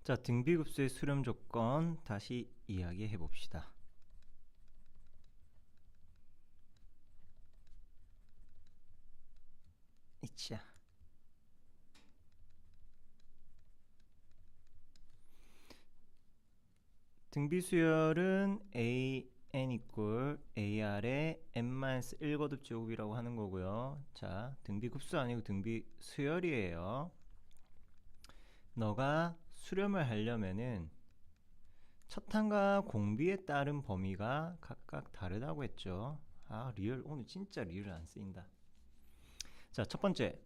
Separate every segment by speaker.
Speaker 1: 자, 등비급수의 수렴 조건 다시 이야기해 봅시다. 이치야. 등비수열은 an 이꼴 ar의 n-1 거듭 제곱이라고 하는 거고요. 자, 등비급수 아니고 등비수열이에요. 너가 수렴을 하려면은 첫항과 공비에 따른 범위가 각각 다르다고 했죠. 아, 리얼 오늘 진짜 리얼 안 쓰인다. 자, 첫 번째,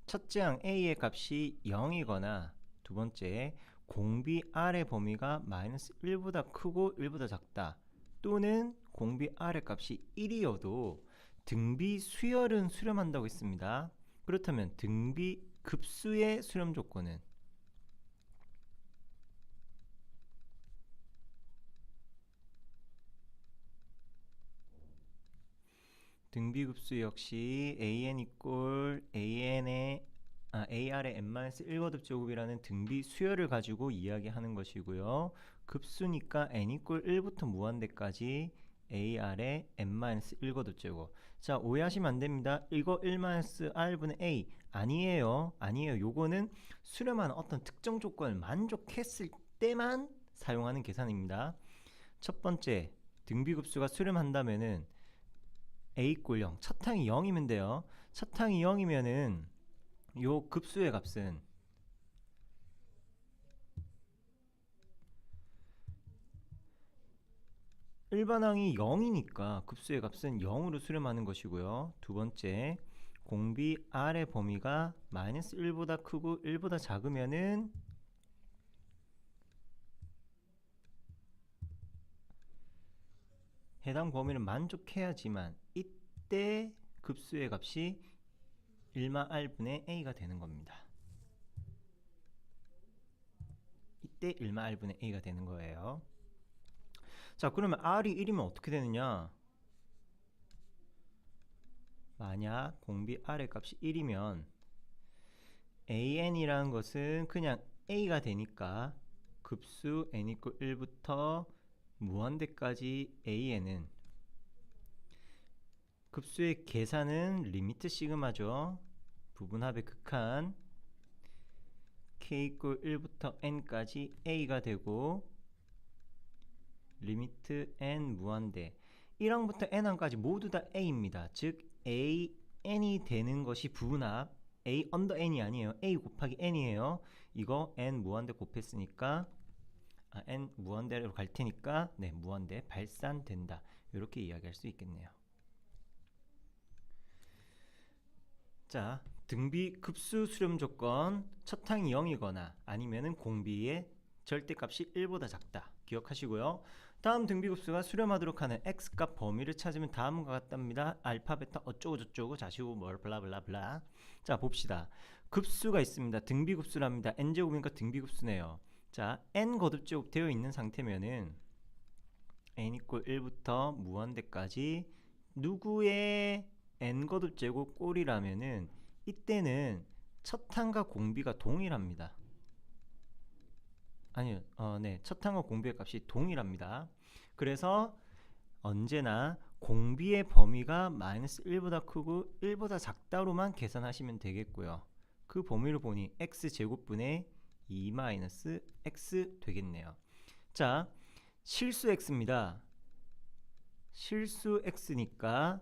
Speaker 1: 첫째 항 a의 값이 0이거나 두 번째, 공비 r의 범위가 마이너스 1보다 크고 1보다 작다, 또는 공비 r의 값이 1이어도 등비 수열은 수렴한다고 했습니다. 그렇다면 등비 급수의 수렴 조건은 등비급수 역시 an 이꼴 ar의 n-1 거듭 제곱이라는 등비 수열을 가지고 이야기하는 것이고요. 급수니까 n 이꼴 1부터 무한대까지 ar의 n-1 거듭 제곱. 자, 오해하시면 안 됩니다. 이거 1-r분의 a 아니에요. 요거는 수렴한 어떤 특정 조건을 만족했을 때만 사용하는 계산입니다. 첫 번째, 등비급수가 수렴한다면은 a 꼴 0, 첫 항이 0이면 돼요. 첫 항이 0이면은 요 급수의 값은 일반항이 0이니까 급수의 값은 0으로 수렴하는 것이고요. 두 번째, 공비 r의 범위가 마이너스 1보다 크고 1보다 작으면은 해당 범위를 만족해야지만 이때 급수의 값이 1-r분의 a가 되는 겁니다. 이때 1-r분의 a가 되는 거예요. 자, 그러면 r이 1이면 어떻게 되느냐? 만약 공비 r의 값이 1이면 an이라는 것은 그냥 a가 되니까 급수 n 이꼴 1부터 무한대까지 an은 급수의 계산은 리미트 시그마죠. 부분합의 극한 k 이꼴 1부터 n까지 a가 되고 리미트 n 무한대 1항부터 n항까지 모두 다 a입니다. 즉 an이 되는 것이 부분합 a 언더 n이 아니에요. a 곱하기 n이에요. 이거 n 무한대 곱했으니까 n 무한대로 갈 테니까 네, 무한대 발산된다. 이렇게 이야기할 수 있겠네요. 자, 등비 급수 수렴 조건 첫 항이 0이거나 아니면은 공비의 절대값이 1보다 작다. 기억하시고요. 다음 등비급수가 수렴하도록 하는 x값 범위를 찾으면 다음과 같답니다. 알파, 베타, 어쩌고 저쩌고 자시고 뭘 블라블라블라. 자, 봅시다. 급수가 있습니다. 등비급수랍니다. n제곱이니까 등비급수네요. 자, n 거듭제곱 되어 있는 상태면은 n 이꼴 1부터 무한대까지 누구의 n 거듭제곱 꼴이라면은 이때는 첫 항과 공비가 동일합니다. 아니요, 네, 첫 항과 공비의 값이 동일합니다. 그래서 언제나 공비의 범위가 마이너스 1보다 크고 1보다 작다로만 계산하시면 되겠고요. 그 범위를 보니 x제곱분의 2 마이너스 x 되겠네요. 자, 실수 x입니다. 실수 x니까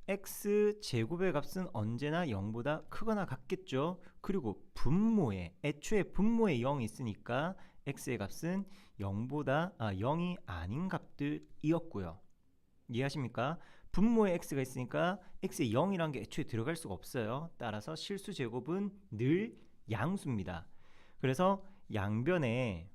Speaker 1: x제곱의 값은 언제나 0보다 크거나 같겠죠. 그리고 분모에 애초에 분모에 0이 있으니까 x의 값은 0이 아닌 값들이었고요. 이해하십니까? 분모에 x가 있으니까 x에 0이란 게 애초에 들어갈 수가 없어요. 따라서 실수제곱은 늘 양수입니다. 그래서 양변에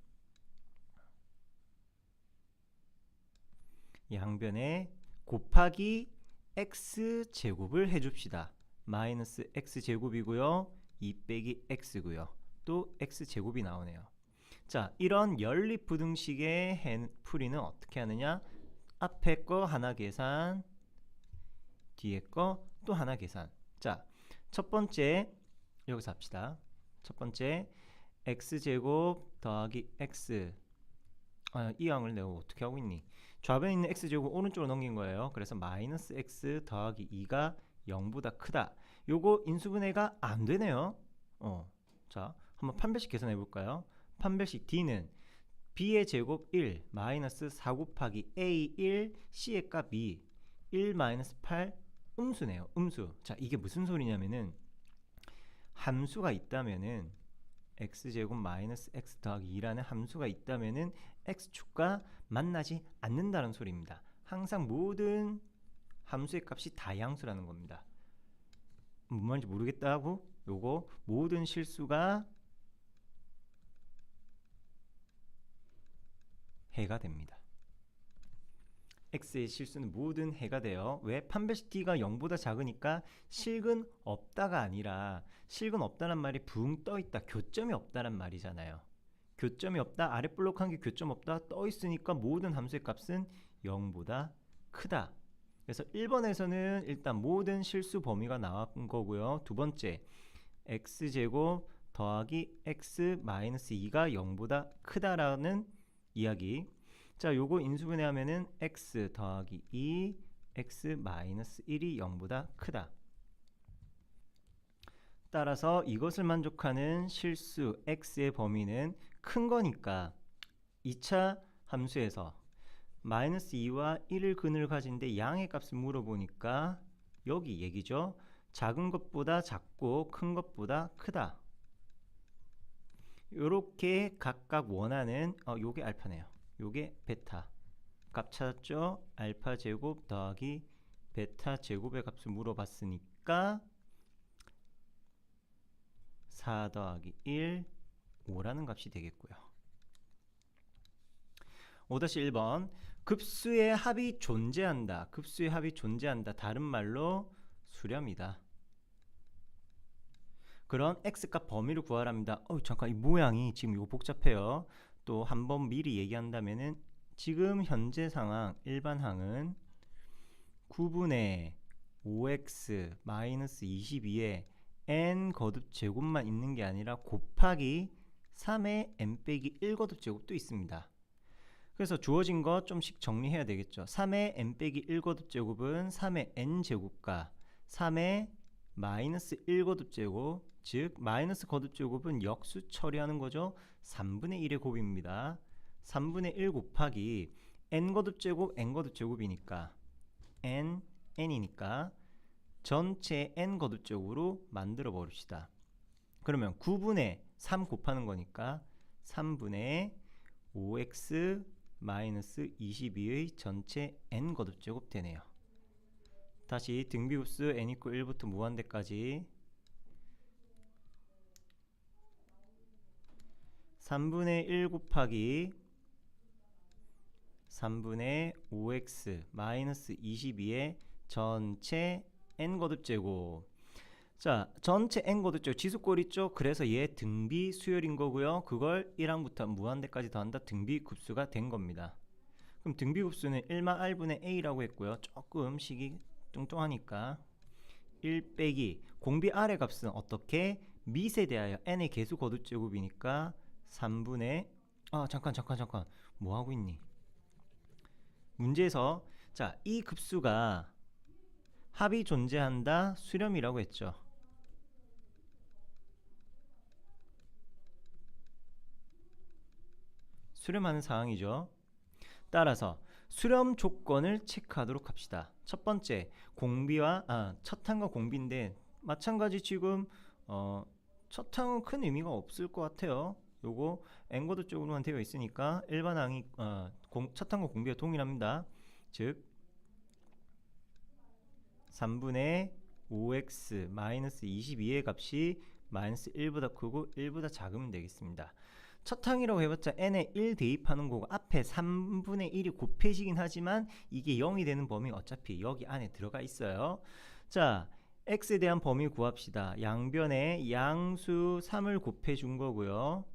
Speaker 1: 곱하기 x제곱을 해줍시다. 마이너스 x제곱이고요. 2 빼기 x고요. 또 x제곱이 나오네요. 자, 이런 연립부등식의 풀이는 어떻게 하느냐? 앞에 거 하나 계산, 뒤에 거 또 하나 계산. 자, 첫 번째 여기서 합시다. 첫 번째 x제곱 더하기 x. 이 항을 내가 어떻게 하고 있니? 좌변에 있는 x제곱 오른쪽으로 넘긴 거예요. 그래서 마이너스 x 더하기 2가 0보다 크다. 요거 인수분해가 안 되네요. 자, 한번 판별식 계산해 볼까요? 판별식 D는 B의 제곱 1 마이너스 4 곱하기 A 1 C의 값 2 1 마이너스 8 음수네요. 음수. 자, 이게 무슨 소리냐면은 함수가 있다면은 x제곱 마이너스 x 더하기 2라는 함수가 있다면은 x축과 만나지 않는다는 소리입니다. 항상 모든 함수의 값이 다양수라는 겁니다. 뭔 말인지 모르겠다고? 요거 모든 실수가 해가 됩니다. x의 실수는 모든 해가 돼요. 왜? 판별식 t가 0보다 작으니까 실근 없다가 아니라 실근 없다란 말이 붕 떠있다, 교점이 없다란 말이잖아요. 교점이 없다, 아래 블록 한 개 교점 없다, 떠있으니까 모든 함수의 값은 0보다 크다. 그래서 1번에서는 일단 모든 실수 범위가 나온 거고요. 두 번째, x제곱 더하기 x 마이너스 2가 0보다 크다라는 이야기. 자, 요거 인수분해 하면은 x 더하기 2 x 마이너스 1이 0보다 크다. 따라서 이것을 만족하는 실수 x의 범위는 큰 거니까 2차 함수에서 마이너스 2와 1을 근을 가진데 양의 값을 물어보니까 여기 얘기죠. 작은 것보다 작고 큰 것보다 크다. 요렇게 각각 원하는 요게 알파네요. 요게 베타 값 찾았죠? 알파 제곱 더하기 베타 제곱의 값을 물어봤으니까 4 더하기 1 5라는 값이 되겠고요. 5-1번 급수의 합이 존재한다. 급수의 합이 존재한다. 다른 말로 수렴이다. 그런 x값 범위를 구하랍니다. 잠깐 이 모양이 지금 이거 복잡해요. 또 한번 미리 얘기한다면은 지금 현재 상황 일반항은 9분의 5x 마이너스 22에 n 거듭 제곱만 있는 게 아니라 곱하기 3의 n 빼기 1 거듭 제곱도 있습니다. 그래서 주어진 거 좀씩 정리해야 되겠죠. 3의 n 빼기 1 거듭 제곱은 3의 n 제곱과 3의 마이너스 1 거듭 제곱, 즉 마이너스 거듭 제곱은 역수 처리하는 거죠. 3분의 1의 곱입니다. 3분의 1 곱하기 n 거듭 제곱 n 거듭 제곱이니까 n이니까 전체 n 거듭 제곱으로 만들어 버립시다. 그러면 9분의 3 곱하는 거니까 3분의 5x 마이너스 22의 전체 n 거듭 제곱 되네요. 다시 등비급수 n = 1부터 무한대까지 3분의 1 곱하기 3분의 5x 마이너스 22의 전체 n 거듭 제곱. 자, 전체 n 거듭 제곱 지수꼴 있죠? 그래서 얘 등비 수열인 거고요. 그걸 1항부터 무한대까지 더한다 등비급수가 된 겁니다. 그럼 등비급수는 1마 r분의 a라고 했고요. 조금 식이 뚱뚱하니까 1 빼기 공비 r의 값은 어떻게? 미세 대하여 n의 개수 거듭 제곱이니까 3분의 잠깐 뭐 하고 있니? 문제에서 자, 이 급수가 합이 존재한다 수렴이라고 했죠. 수렴하는 상황이죠. 따라서 수렴 조건을 체크하도록 합시다. 첫 번째 공비와 첫 항과 공비인데 마찬가지 지금 첫 항은 큰 의미가 없을 것 같아요. 요거 n거듭 쪽으로만 되어 있으니까 일반 항이 첫 항과 공비가 동일합니다. 즉 3분의 5x 마이너스 22의 값이 마이너스 1보다 크고 1보다 작으면 되겠습니다. 첫 항이라고 해봤자 n에 1 대입하는 거고 앞에 3분의 1이 곱해지긴 하지만 이게 0이 되는 범위 어차피 여기 안에 들어가 있어요. 자, x에 대한 범위 구합시다. 양변에 양수 3을 곱해준 거고요.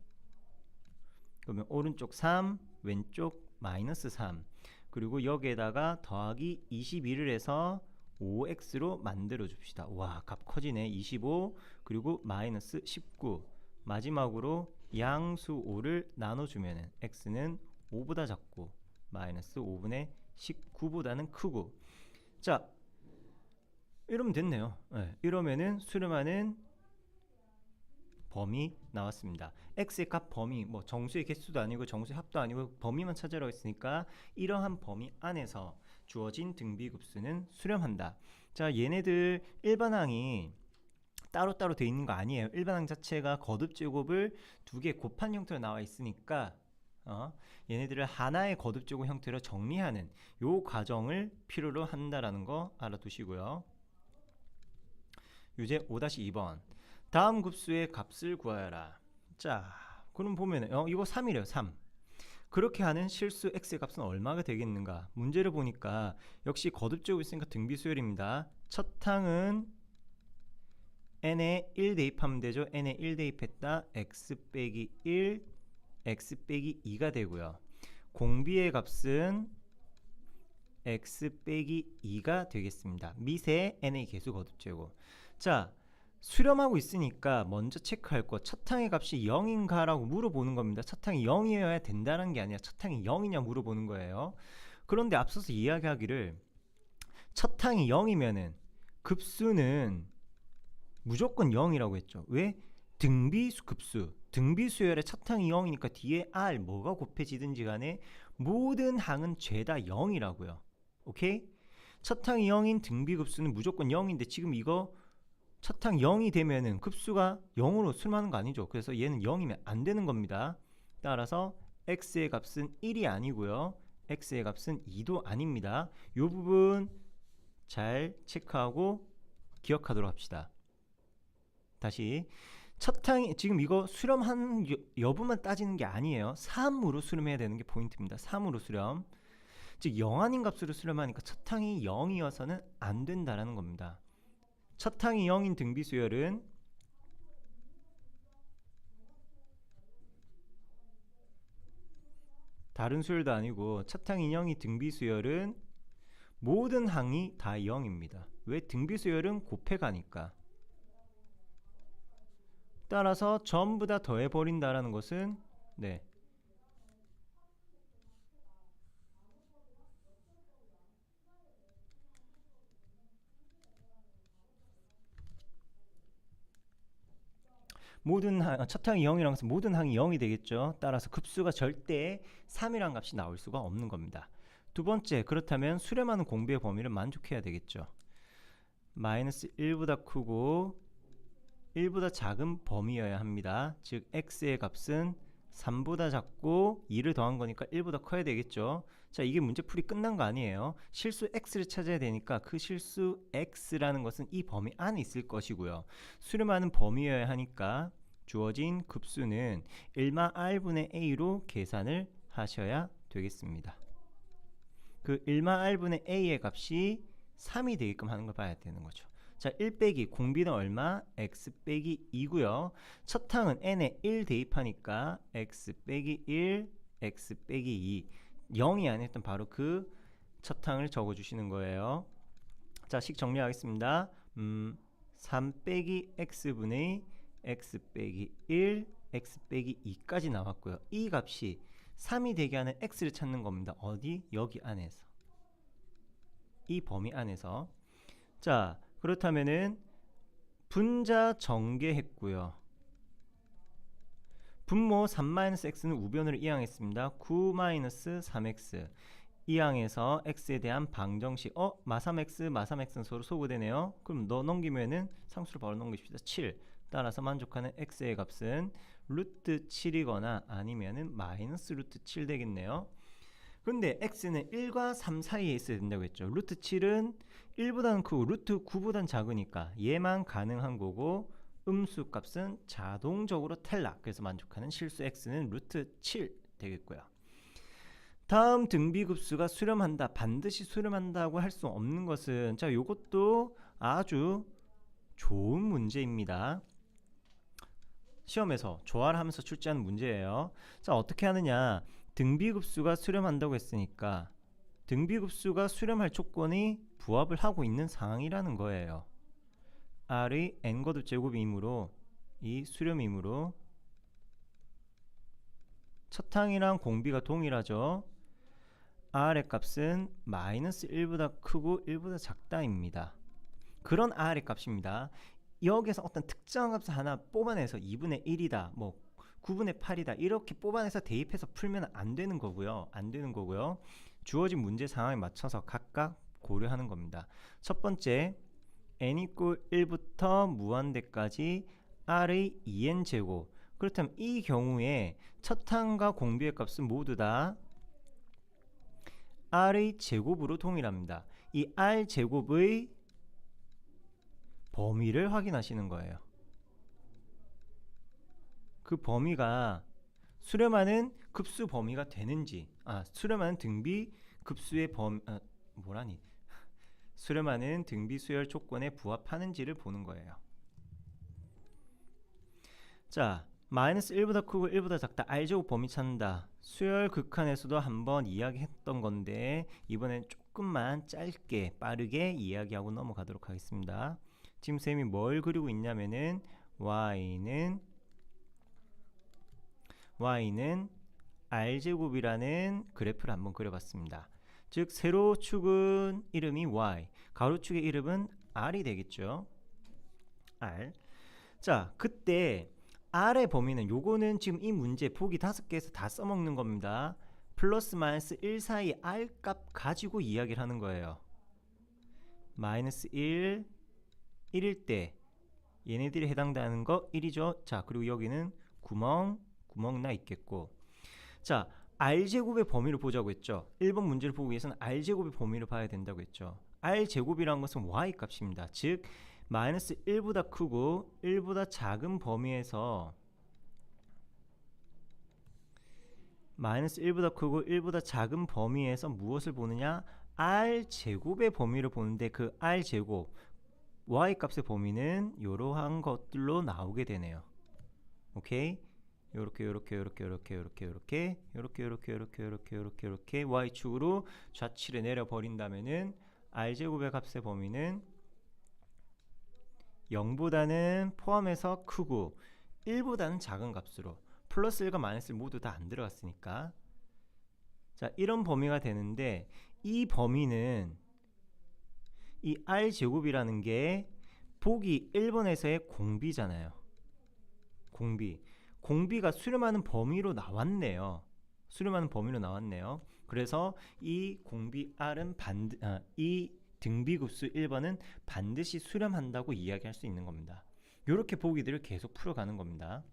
Speaker 1: 그러면 오른쪽 3, 왼쪽 마이너스 3, 그리고 여기에다가 더하기 22를 해서 5x로 만들어 줍시다. 와, 값 커지네. 25 그리고 마이너스 19 마지막으로 양수 5를 나눠주면은 x는 5보다 작고 마이너스 5분의 19보다는 크고. 자, 이러면 됐네요. 네, 이러면은 수렴하는 범위 나왔습니다. x의 값 범위, 뭐 정수의 개수도 아니고 정수의 합도 아니고 범위만 찾으라고 했으니까 이러한 범위 안에서 주어진 등비급수는 수렴한다. 자, 얘네들 일반항이 따로따로 돼 있는 거 아니에요. 일반항 자체가 거듭제곱을 두 개 곱한 형태로 나와 있으니까 얘네들을 하나의 거듭제곱 형태로 정리하는 요 과정을 필요로 한다라는 거 알아두시고요. 유제 5-2번 다음 급수의 값을 구하여라. 자, 그럼 보면은 이거 3이래요. 3. 그렇게 하는 실수 x의 값은 얼마가 되겠는가? 문제를 보니까 역시 거듭제곱 있으니까 등비수열입니다. 첫 항은 n에 1 대입하면 되죠. n에 1 대입했다. x 빼기 1, x 빼기 2가 되고요. 공비의 값은 x 빼기 2가 되겠습니다. 미세 n의 개수 거듭제곱. 자, 수렴하고 있으니까 먼저 체크할 거 첫 항의 값이 0인가 라고 물어보는 겁니다. 첫 항이 0이어야 된다는 게 아니라 첫 항이 0이냐 물어보는 거예요. 그런데 앞서서 이야기하기를 첫 항이 0이면은 급수는 무조건 0이라고 했죠. 왜? 등비수 급수, 등비수열의 첫 항이 0이니까 뒤에 r 뭐가 곱해지든지 간에 모든 항은 죄다 0이라고요. 오케이? 첫 항이 0인 등비급수는 무조건 0인데 지금 이거 첫 항 0이 되면은 급수가 0으로 수렴하는 거 아니죠. 그래서 얘는 0이면 안 되는 겁니다. 따라서 x의 값은 1이 아니고요. x의 값은 2도 아닙니다. 이 부분 잘 체크하고 기억하도록 합시다. 다시 첫 항이 지금 이거 수렴한 여부만 따지는 게 아니에요. 3으로 수렴해야 되는 게 포인트입니다. 3으로 수렴. 즉 0 아닌 값으로 수렴하니까 첫 항이 0이어서는 안 된다라는 겁니다. 첫 항이 0인 등비수열은 다른 수열도 아니고 첫 항이 0인 등비수열은 모든 항이 다 0입니다. 왜? 등비수열은 곱해가니까. 따라서 전부 다 더해버린다라는 것은 네, 모든 첫 항이 0이라는 것은 모든 항이 0이 되겠죠. 따라서 급수가 절대 3이라는 값이 나올 수가 없는 겁니다. 두 번째, 그렇다면 수렴하는 공비의 범위를 만족해야 되겠죠. 마이너스 1보다 크고 1보다 작은 범위여야 합니다. 즉 x의 값은 3보다 작고 2를 더한 거니까 1보다 커야 되겠죠. 자, 이게 문제풀이 끝난 거 아니에요. 실수 x를 찾아야 되니까 그 실수 x라는 것은 이 범위 안에 있을 것이고요. 수렴하는 범위여야 하니까 주어진 급수는 1마 r분의 a로 계산을 하셔야 되겠습니다. 그 1마 r분의 a의 값이 3이 되게끔 하는 걸 봐야 되는 거죠. 자, 1 빼기 공비는 얼마? x 빼기 2고요. 첫 항은 n에 1 대입하니까 x 빼기 1, x 빼기 2. 0이 아니었던 바로 그 첫 항을 적어주시는 거예요. 자, 식 정리하겠습니다. 3 빼기 x분의 x 빼기 1, x 빼기 2까지 나왔고요. 이 값이 3이 되게 하는 x를 찾는 겁니다. 어디? 여기 안에서. 이 범위 안에서. 자, 그렇다면은 분자 전개했고요. 분모 3-x는 우변으로 이항했습니다. 9-3x 이항에서 x에 대한 방정식 마3x, 마3x는 서로 소거되네요. 그럼 넘기면은 상수를 바로 넘기십시다. 7. 따라서 만족하는 x의 값은 루트 7이거나 아니면은 마이너스 루트 7 되겠네요. 근데 x는 1과 3 사이에 있어야 된다고 했죠. 루트 7은 1보다는 크고 루트 9보다는 작으니까 얘만 가능한 거고 음수 값은 자동적으로 탈락. 그래서 만족하는 실수 x는 루트 7 되겠고요. 다음 등비급수가 수렴한다. 반드시 수렴한다고 할 수 없는 것은 자, 요것도 아주 좋은 문제입니다. 시험에서 조화를 하면서 출제하는 문제예요. 자, 어떻게 하느냐? 등비급수가 수렴한다고 했으니까 등비급수가 수렴할 조건이 부합을 하고 있는 상황이라는 거예요. r의 n거듭 제곱이므로 이 수렴이므로 첫항이랑 공비가 동일하죠. R의 값은 마이너스 1보다 크고 1보다 작다입니다. 그런 R의 값입니다. 여기서 어떤 특정한 값을 하나 뽑아내서 2분의 1이다, 뭐 9분의 8이다 이렇게 뽑아내서 대입해서 풀면 안 되는 거고요. 안 되는 거고요. 주어진 문제 상황에 맞춰서 각각 고려하는 겁니다. 첫 번째, n 이꼴 1부터 무한대까지 r의 2n 제곱. 그렇다면 이 경우에 첫항과 공비의 값은 모두 다 r의 제곱으로 동일합니다. 이 r 제곱의 범위를 확인하시는 거예요. 그 범위가 수렴하는 급수 범위가 되는지, 수렴하는 등비 급수의 수렴하는 등비 수열 조건에 부합하는지를 보는 거예요. 자, 마이너스 1보다 크고 1보다 작다, R제곱 범위 찾는다. 수열 극한에서도 한번 이야기했던 건데 이번엔 조금만 짧게 빠르게 이야기하고 넘어가도록 하겠습니다. 지금 쌤이 뭘 그리고 있냐면은 y는 R제곱이라는 그래프를 한번 그려봤습니다. 즉 세로축은 이름이 y, 가로축의 이름은 r이 되겠죠. r. 자, 그때 r의 범위는 요거는 지금 이 문제 보기 5개에서 다 써먹는 겁니다. 플러스 마이너스 1 사이 r 값 가지고 이야기를 하는 거예요. 마이너스 1, 1일 때 얘네들이 해당되는 거 1이죠. 자, 그리고 여기는 구멍 나 있겠고. 자, r제곱의 범위를 보자고 했죠. 1번 문제를 보기 위해서는 r제곱의 범위를 봐야 된다고 했죠. r제곱이라는 것은 y 값입니다. 즉 마이너스 1보다 크고 1보다 작은 범위에서 마이너스 1보다 크고 1보다 작은 범위에서 무엇을 보느냐? r제곱의 범위를 보는데 그 r제곱 y 값의 범위는 이러한 것들로 나오게 되네요. 오케이? 요렇게 y축으로 좌치를 내려 버린다면은 r제곱의 값의 범위는 0보다는 포함해서 크고 1보다는 작은 값으로, 플러스 1과 마이너스 1 모두 다 안 들어갔으니까. 자, 이런 범위가 되는데 이 범위는 이 r제곱이라는 게 보기 1번에서의 공비잖아요. 공비가 수렴하는 범위로 나왔네요. 그래서 이 공비 R은 이 등비급수 1번은 반드시 수렴한다고 이야기할 수 있는 겁니다. 이렇게 보기들을 계속 풀어가는 겁니다.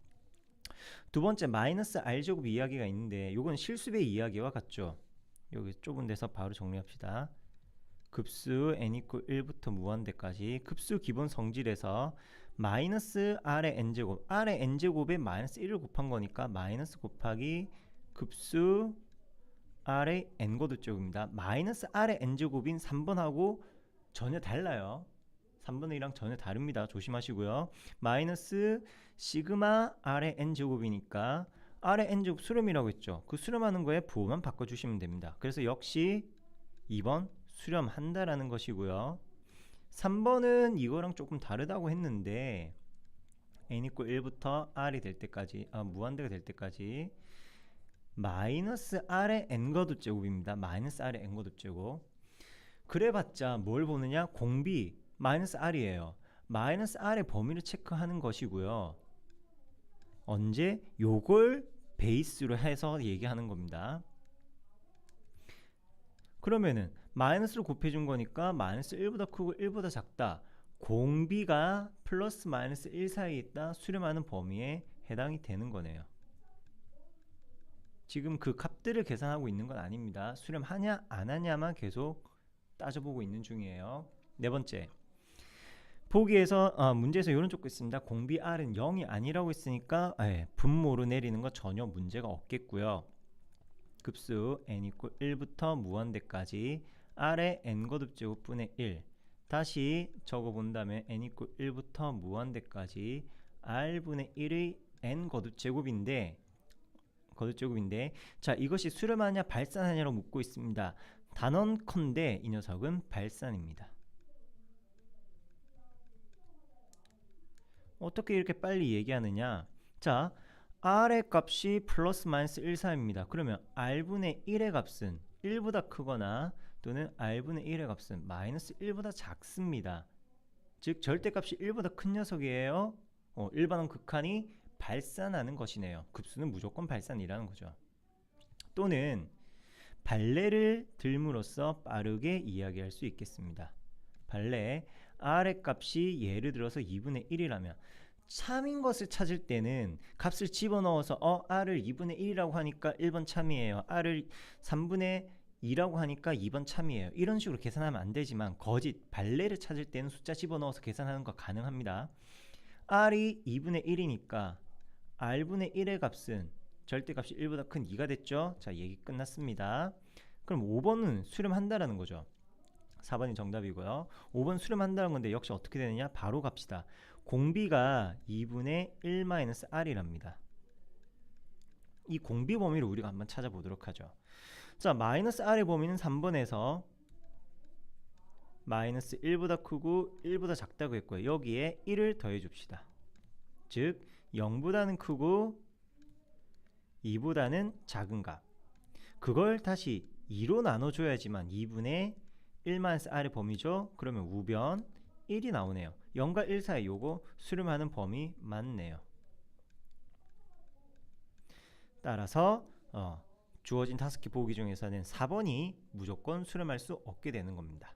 Speaker 1: 두 번째, 마이너스 R제곱 이야기가 있는데 이건 실수배 이야기와 같죠. 여기 좁은 데서 바로 정리합시다. 급수 n 이퀄 1부터 무한대까지 급수 기본 성질에서 마이너스 r의 n제곱, r의 n제곱에 마이너스 1을 곱한 거니까 마이너스 곱하기 급수 r의 n거듭제곱입니다. 마이너스 r의 n제곱인 3번하고 전혀 달라요. 3번의 1랑 전혀 다릅니다. 조심하시고요. 마이너스 시그마 r의 n제곱이니까 r의 n제곱 수렴이라고 했죠. 그 수렴하는 거에 부호만 바꿔주시면 됩니다. 그래서 역시 2번 수렴한다라는 것이고요. 3번은 이거랑 조금 다르다고 했는데 n 이퀄 1부터 r이 될 때까지, 무한대가 될 때까지 마이너스 r의 n거듭 제곱입니다. 마이너스 r의 n거듭 제곱. 그래봤자 뭘 보느냐? 공비 마이너스 r이에요. 마이너스 r의 범위를 체크하는 것이고요. 언제? 요걸 베이스로 해서 얘기하는 겁니다. 그러면은 마이너스를 곱해준 거니까 마이너스 1보다 크고 1보다 작다. 공비가 플러스 마이너스 1 사이에 있다. 수렴하는 범위에 해당이 되는 거네요. 지금 그 값들을 계산하고 있는 건 아닙니다. 수렴하냐 안 하냐만 계속 따져보고 있는 중이에요. 네 번째, 보기에서 문제에서 이런 쪽도 있습니다. 공비 R은 0이 아니라고 했으니까 분모로 내리는 거 전혀 문제가 없겠고요. 급수 n 이퀄 1부터 무한대까지 r의 n거듭제곱분의 1. 다시 적어본다면 n 이퀄 1부터 무한대까지 r분의 1의 n거듭제곱인데 자, 이것이 수렴하냐 발산하냐로 묻고 있습니다. 단언컨대 이 녀석은 발산입니다. 어떻게 이렇게 빨리 얘기하느냐? 자, r의 값이 플러스 마이너스 1, 3입니다. 그러면 r분의 1의 값은 1보다 크거나 또는 r분의 1의 값은 마이너스 1보다 작습니다. 즉 절대값이 1보다 큰 녀석이에요. 일반원 극한이 발산하는 것이네요. 급수는 무조건 발산이라는 거죠. 또는 발레를 들므로써 빠르게 이야기할 수 있겠습니다. 발레 r의 값이 예를 들어서 2분의 1이라면 참인 것을 찾을 때는 값을 집어넣어서 r을 2분의 1이라고 하니까 1번 참이에요. r을 3분의 2라고 하니까 2번 참이에요. 이런 식으로 계산하면 안 되지만 거짓 발레를 찾을 때는 숫자 집어넣어서 계산하는 거 가능합니다. r이 2분의 1이니까 r분의 1의 값은 절대값이 1보다 큰 2가 됐죠. 자, 얘기 끝났습니다. 그럼 5번은 수렴한다라는 거죠. 4번이 정답이고요. 5번 수렴한다는 건데 역시 어떻게 되느냐? 바로 갑시다. 공비가 2분의 1-r이랍니다. 이 공비 범위를 우리가 한번 찾아보도록 하죠. 자, 마이너스 r의 범위는 3번에서 마이너스 1보다 크고 1보다 작다고 했고요. 여기에 1을 더해 줍시다. 즉 0보다는 크고 2보다는 작은 값. 그걸 다시 2로 나눠줘야지만 2분의 1-r의 범위죠. 그러면 우변 1이 나오네요. 0과 1 사이 요거 수렴하는 범위 맞네요. 따라서 주어진 5개 보기 중에서는 4번이 무조건 수렴할 수 없게 되는 겁니다.